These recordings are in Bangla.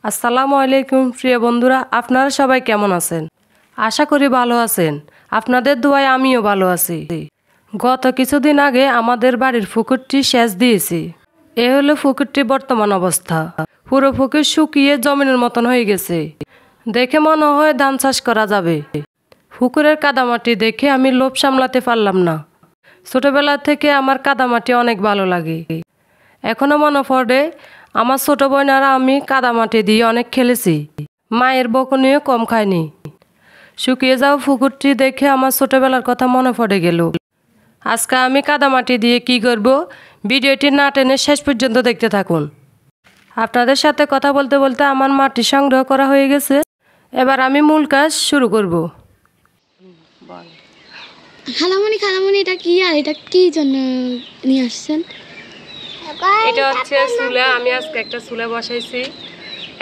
আসসালামু আলাইকুম প্রিয় বন্ধুরা, আপনারা সবাই কেমন আছেন? আশা করি ভালো আছেন। আপনাদের দোয়ায় আমিও ভালো আছি। গত কিছুদিন আগে আমাদের বাড়ির পুকুরটি সেচ দিয়েছি। এ হলো পুকুরটির বর্তমান অবস্থা। পুরো পুকুর শুকিয়ে জমিনের মতন হয়ে গেছে। দেখে মনে হয় ধান চাষ করা যাবে। পুকুরের কাদামাটি দেখে আমি লোভ সামলাতে পারলাম না। ছোটবেলা থেকে আমার কাদামাটি অনেক ভালো লাগে। এখনো মনে পড়ে আমার ছোট বোনেরা আমি কাদামাটি দিয়ে অনেক খেলেছি। মায়ের বকুনিও কম খায়নি। শুকিয়ে যাওয়া পুকুরটি দেখে আমার ছোটবেলার কথা মনে পড়ে গেল। আজকে আমি কাদামাটি দিয়ে কি করব, ভিডিওটি না টেনে শেষ পর্যন্ত দেখতে থাকুন। আপনাদের সাথে কথা বলতে বলতে আমার মাটি সংগ্রহ করা হয়ে গেছে। এবার আমি মূল কাজ শুরু করব। খালামণি এটা কি আর এটা কি জন্য নিয়ে আসছেন? এটা হচ্ছে চুলা। আমি আজকে একটা চুলা বসাইছি।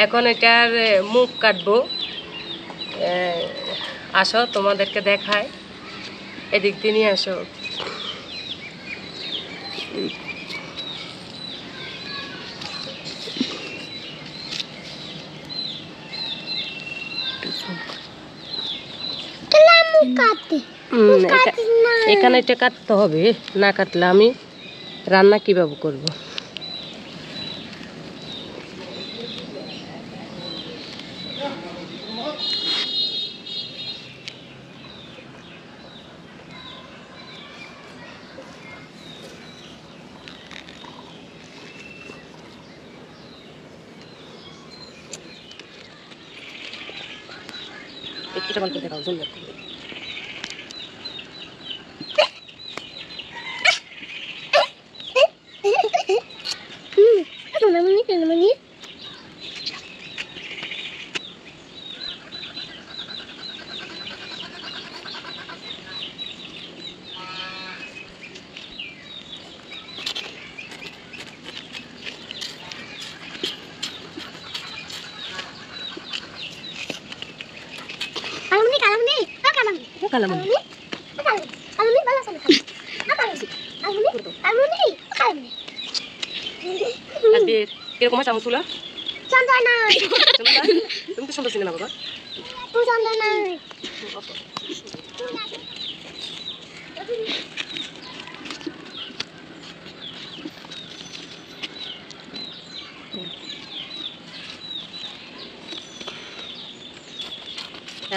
এখন এটার মুখ কাটবো। আসো তোমাদেরকে দেখায়, এদিক দিয়ে নিয়ে আসো। এখানে এটা কাটতে হবে, না কাটলে আমি রান্না কিভাবে করব? একটু বলতে দেখাও জন্য এরকম আছে আমার চুলা। তুমি তো সুন্দর ছিল না বাবা।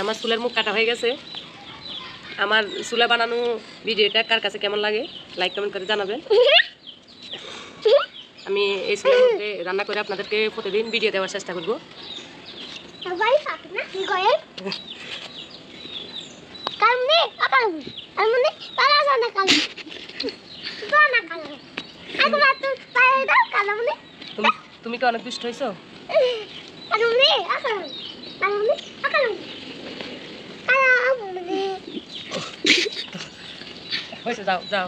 আমার চুলের মুখ কাটা হয়ে গেছে। আমার চুলা বানানো ভিডিওটা কার কাছে কেমন লাগে লাইক কমেন্ট করে জানাবেন। আমি এই চুলের মধ্যে রান্না করে আপনাদেরকে প্রতিদিন ভিডিও দেওয়ার চেষ্টা করবো। তুমি কি অনেক দুষ্ট হয়েছো? হয়েছে, যাও যাও।